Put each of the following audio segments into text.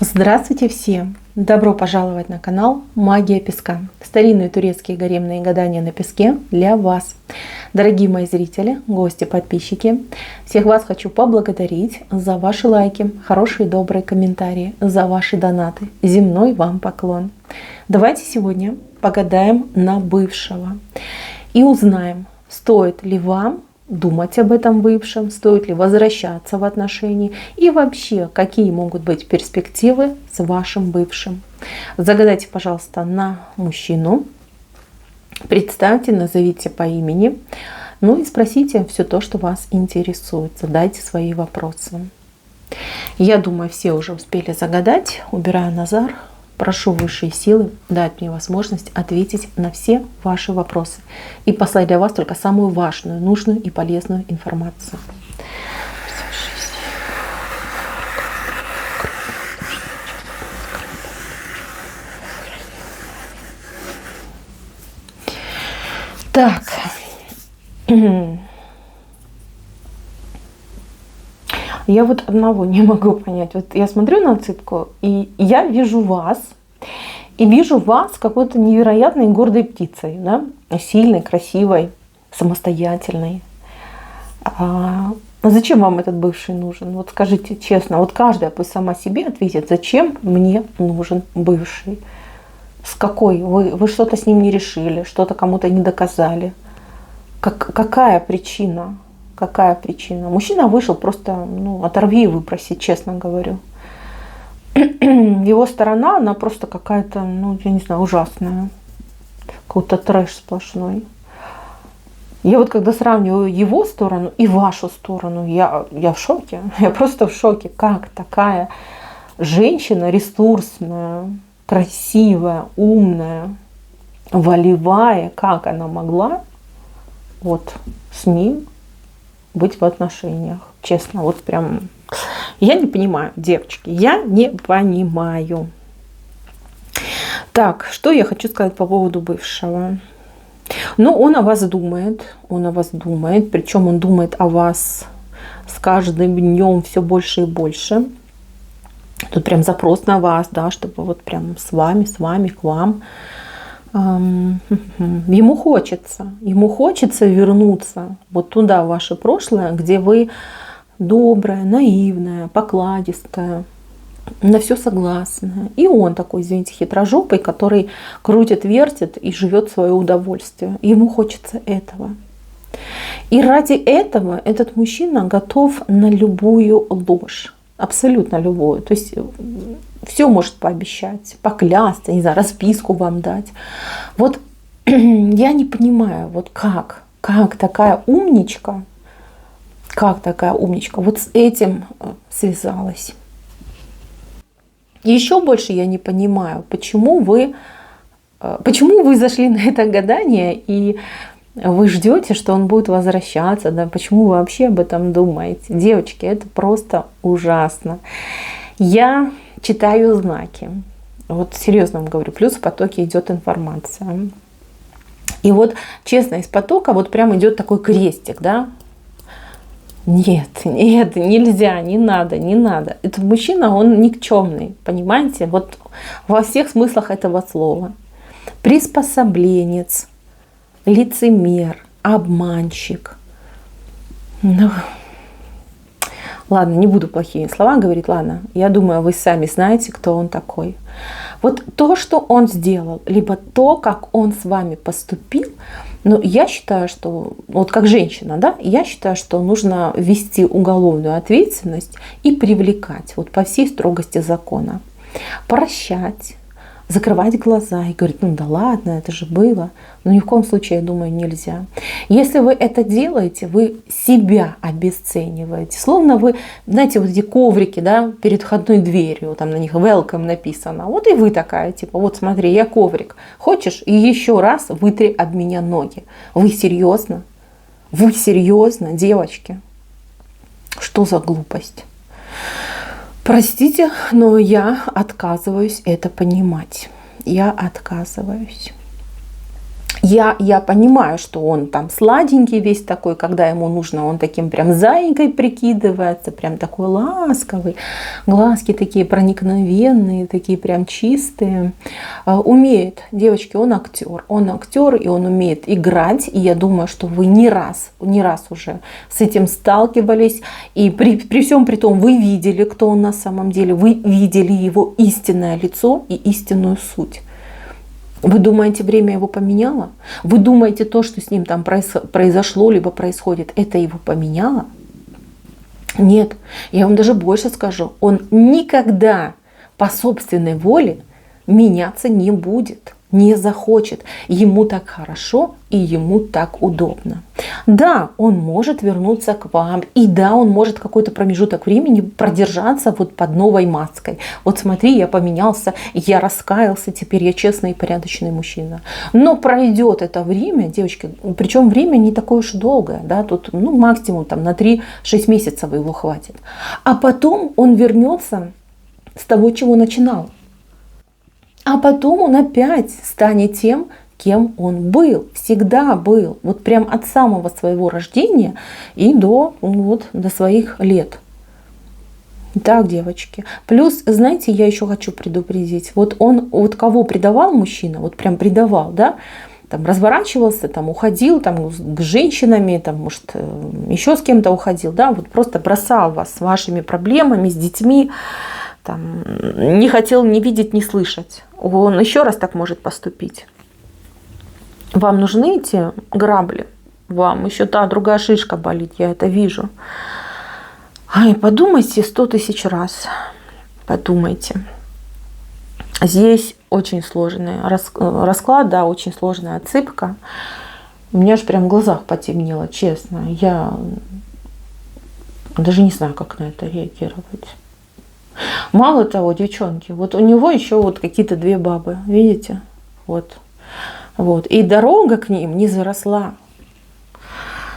Здравствуйте всем! Добро пожаловать на канал Магия Песка. Старинные турецкие гаремные гадания на песке для вас. Дорогие мои зрители, гости, подписчики, всех вас хочу поблагодарить за ваши лайки, хорошие добрые комментарии, за ваши донаты. Земной вам поклон. Давайте сегодня погадаем на бывшего и узнаем, стоит ли вам думать об этом бывшем, стоит ли возвращаться в отношения и вообще, какие могут быть перспективы с вашим бывшим. Загадайте, пожалуйста, на мужчину, представьте, назовите по имени, ну и спросите все то, что вас интересует, задайте свои вопросы. Я думаю, все уже успели загадать. Убираю Назар. Прошу высшие силы дать мне возможность ответить на все ваши вопросы и послать для вас только самую важную, нужную и полезную информацию. Так. Я вот одного не могу понять. Вот я смотрю на цыпку, и я вижу вас, и вижу вас какой-то невероятной гордой птицей, да? Сильной, красивой, самостоятельной. А зачем вам этот бывший нужен? Вот скажите честно, вот каждая пусть сама себе ответит, зачем мне нужен бывший? С какой? Вы что-то с ним не решили, что-то кому-то не доказали. Какая причина? Какая причина? Мужчина вышел просто, оторви и выброси, честно говорю. Его сторона, она просто какая-то, я не знаю, ужасная. Какой-то трэш сплошной. Я вот когда сравниваю его сторону и вашу сторону, я в шоке. Я просто в шоке. Как такая женщина ресурсная, красивая, умная, волевая, как она могла вот с ним быть в отношениях. Честно, вот прям я не понимаю, девочки, я не понимаю. Так, что я хочу сказать по поводу бывшего. Он о вас думает, причем он думает о вас с каждым днем все больше и больше. Тут прям запрос на вас, да, чтобы вот прям с вами, к вам. Ему хочется вернуться вот туда, в ваше прошлое, где вы добрая, наивная, покладистая, на все согласная. И он такой, извините, хитрожопый, который крутит, вертит и живет в свое удовольствие. Ему хочется этого. И ради этого этот мужчина готов на любую ложь. Абсолютно любую. То есть все может пообещать, поклясться, не знаю, расписку вам дать. Вот я не понимаю, вот как такая умничка, вот с этим связалась. Еще больше я не понимаю, почему вы зашли на это гадание и вы ждете, что он будет возвращаться, да? Почему вы вообще об этом думаете? Девочки, это просто ужасно. Я читаю знаки. Вот серьезно вам говорю, плюс в потоке идет информация. И вот честно, из потока вот прям идет такой крестик, да? Нет, нельзя, не надо. Этот мужчина, он никчемный, понимаете? Вот во всех смыслах этого слова. Приспособленец, лицемер, обманщик. Ладно, не буду плохие слова говорить, ладно. Я думаю, вы сами знаете, кто он такой. Вот то, что он сделал, либо то, как он с вами поступил, я считаю, что, вот как женщина, да, я считаю, что нужно ввести уголовную ответственность и привлекать вот по всей строгости закона. Прощать, закрывать глаза и говорить, да ладно, это же было. Но ни в коем случае, я думаю, нельзя. Если вы это делаете, вы себя обесцениваете. Словно вы, знаете, вот эти коврики, да, перед входной дверью, там на них welcome написано. Вот и вы такая, типа, вот смотри, я коврик. Хочешь? И еще раз вытри об меня ноги. Вы серьезно? Вы серьезно, девочки? Что за глупость? Простите, но я отказываюсь это понимать. Я отказываюсь. Я понимаю, что он там сладенький весь такой, когда ему нужно, он таким прям заинькой прикидывается, прям такой ласковый, глазки такие проникновенные, такие прям чистые. Умеет, девочки, он актер, и он умеет играть, и я думаю, что вы не раз уже с этим сталкивались, и при всем при том вы видели, кто он на самом деле, вы видели его истинное лицо и истинную суть. Вы думаете, время его поменяло? Вы думаете, то, что с ним там произошло, либо происходит, это его поменяло? Нет. Я вам даже больше скажу. Он никогда по собственной воле меняться не будет, не захочет. Ему так хорошо и ему так удобно. Да, он может вернуться к вам. И да, он может какой-то промежуток времени продержаться вот под новой маской. Вот смотри, я поменялся, я раскаялся, теперь я честный и порядочный мужчина. Но пройдет это время, девочки, причем время не такое уж долгое, да, тут максимум там, на 3-6 месяцев его хватит. А потом он вернется с того, чего начинал. А потом он опять станет тем, кем он был, всегда был, вот прям от самого своего рождения и до своих лет. Так, девочки. Плюс, знаете, я еще хочу предупредить, вот кого предавал мужчина, вот прям предавал, да, там разворачивался, там уходил, там к женщинам, там, может, еще с кем-то уходил, да, вот просто бросал вас с вашими проблемами, с детьми, там, не хотел ни видеть, ни слышать. Он еще раз так может поступить. Вам нужны эти грабли? Вам еще та другая шишка болит, я это вижу. Подумайте 100 000 раз. Подумайте. Здесь очень сложный расклад, да, очень сложная отсыпка. У меня аж прям в глазах потемнело, честно. Я даже не знаю, как на это реагировать. Мало того, девчонки, вот у него еще вот какие-то 2 бабы, видите? Вот. И дорога к ним не заросла.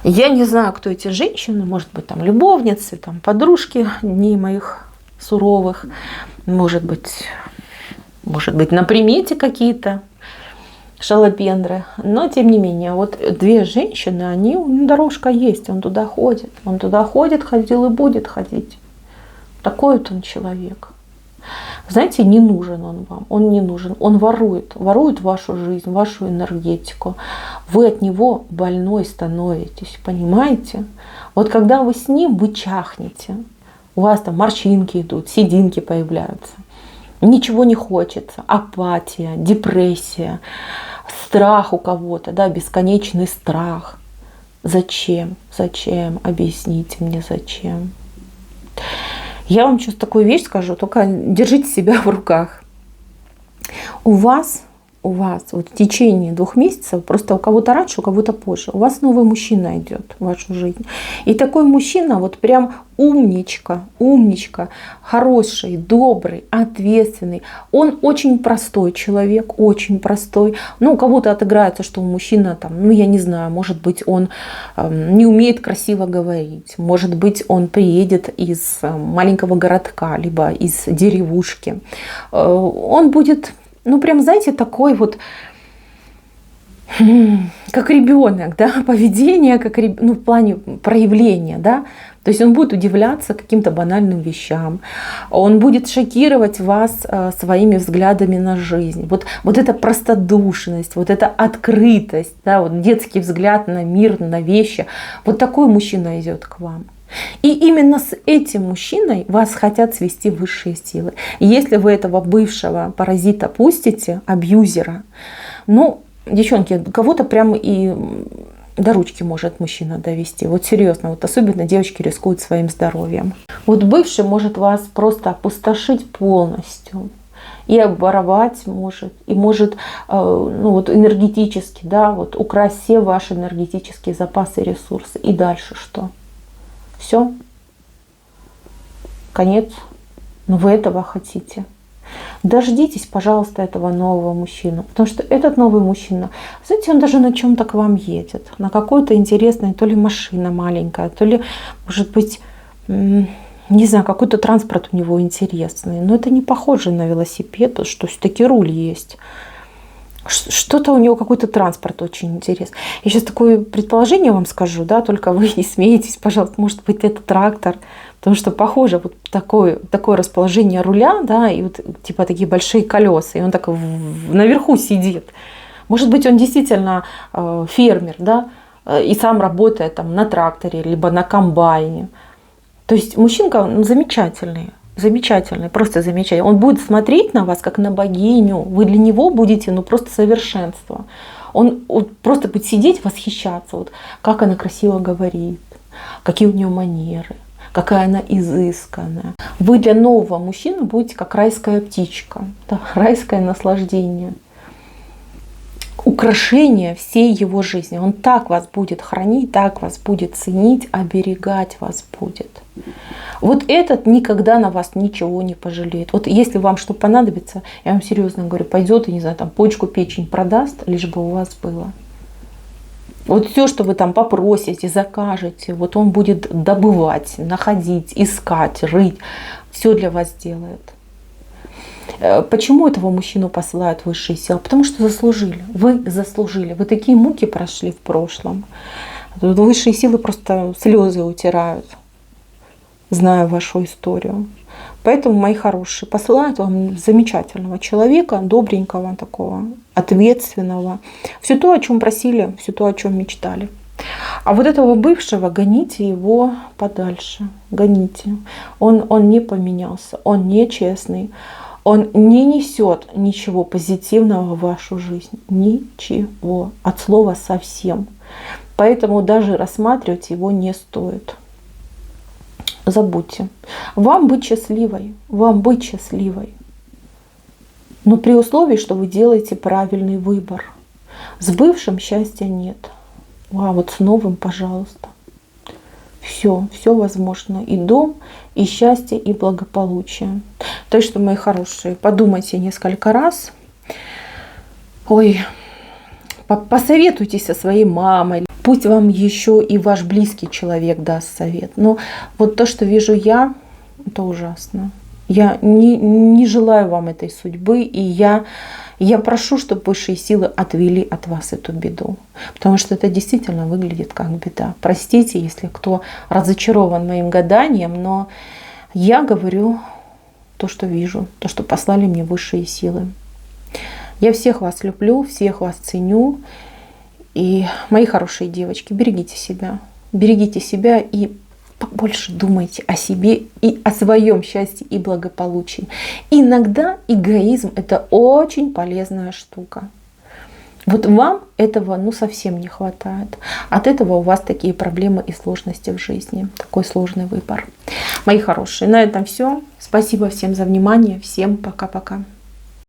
Я не знаю, кто эти женщины, может быть, там любовницы, там подружки дней моих суровых, может быть, на примете какие-то шалопендры. Но, тем не менее, вот 2 женщины, дорожка есть, он туда ходит. Он туда ходил и будет ходить. Такой вот он человек. Знаете, не нужен он вам, он не нужен. Он ворует вашу жизнь, вашу энергетику. Вы от него больной становитесь, понимаете? Вот когда вы с ним, вы чахнете. У вас там морщинки идут, сединки появляются. Ничего не хочется. Апатия, депрессия, страх у кого-то, да, бесконечный страх. Зачем? Зачем? Объясните мне, зачем? Я вам сейчас такую вещь скажу, только держите себя в руках. У вас вот в течение 2 месяцев, просто у кого-то раньше, у кого-то позже, у вас новый мужчина идет в вашу жизнь. И такой мужчина вот прям умничка, хороший, добрый, ответственный. Он очень простой человек, очень простой. У кого-то отыграется, что мужчина там, я не знаю, может быть, он не умеет красиво говорить, может быть, он приедет из маленького городка, либо из деревушки. Он будет, прям, знаете, такой вот, как ребенок, да, поведение, как в плане проявления, да. То есть он будет удивляться каким-то банальным вещам, он будет шокировать вас своими взглядами на жизнь. Вот эта простодушность, вот эта открытость, да, вот детский взгляд на мир, на вещи. Вот такой мужчина идет к вам. И именно с этим мужчиной вас хотят свести высшие силы. И если вы этого бывшего паразита пустите, абьюзера, девчонки, кого-то прям и до ручки может мужчина довести. Вот серьезно, вот особенно девочки рискуют своим здоровьем. Вот бывший может вас просто опустошить полностью. И обворовать может, и может энергетически, да, вот украсть все ваши энергетические запасы и ресурсы. И дальше что? Все? Конец? Вы этого хотите? Дождитесь, пожалуйста, этого нового мужчину. Потому что этот новый мужчина, знаете, он даже на чем-то к вам едет. На какой-то интересной, то ли машина маленькая, то ли, может быть, не знаю, какой-то транспорт у него интересный. Но это не похоже на велосипед, что все-таки руль есть. Что-то у него, какой-то транспорт очень интересный. Я сейчас такое предположение вам скажу, да, только вы не смеетесь, пожалуйста, может быть, это трактор, потому что похоже вот такое расположение руля, да, и вот типа такие большие колеса, и он так наверху сидит. Может быть, он действительно фермер, да, и сам работает там на тракторе, либо на комбайне. То есть мужчинка замечательный. Замечательный, просто замечательный. Он будет смотреть на вас, как на богиню. Вы для него будете, ну, просто совершенство. Он просто будет сидеть, восхищаться, вот, как она красиво говорит, какие у нее манеры, какая она изысканная. Вы для нового мужчины будете как райская птичка, да, райское наслаждение, украшение всей его жизни. Он так вас будет хранить, так вас будет ценить, оберегать вас будет. Вот этот никогда на вас ничего не пожалеет. Вот если вам что понадобится, я вам серьезно говорю, пойдет и, не знаю, там почку, печень продаст, лишь бы у вас было. Вот все, что вы там попросите, закажете, вот он будет добывать, находить, искать, рыть, все для вас делает. Почему этого мужчину посылают высшие силы? Потому что заслужили. Вы заслужили. Вы такие муки прошли в прошлом. Высшие силы просто слезы утирают, зная вашу историю. Поэтому, мои хорошие, посылают вам замечательного человека, добренького такого, ответственного. Все то, о чем просили, все то, о чем мечтали. А вот этого бывшего гоните его подальше. Гоните. Он не поменялся, он нечестный. Он не несет ничего позитивного в вашу жизнь. Ничего. От слова совсем. Поэтому даже рассматривать его не стоит. Забудьте. Вам быть счастливой. Вам быть счастливой. Но при условии, что вы делаете правильный выбор. С бывшим счастья нет. А вот с новым, пожалуйста. Все возможно. И дом, и счастье, и благополучие. Так что, мои хорошие, подумайте несколько раз. Ой, посоветуйтесь со своей мамой. Пусть вам еще и ваш близкий человек даст совет. Но вот то, что вижу я, это ужасно. Я не желаю вам этой судьбы. И я прошу, чтобы высшие силы отвели от вас эту беду. Потому что это действительно выглядит как беда. Простите, если кто разочарован моим гаданием, но я говорю то, что вижу, то, что послали мне высшие силы. Я всех вас люблю, всех вас ценю. И, мои хорошие девочки, берегите себя и побольше думайте о себе и о своем счастье и благополучии. Иногда эгоизм – это очень полезная штука. Вот вам этого совсем не хватает. От этого у вас такие проблемы и сложности в жизни. Такой сложный выбор. Мои хорошие, на этом все. Спасибо всем за внимание. Всем пока-пока.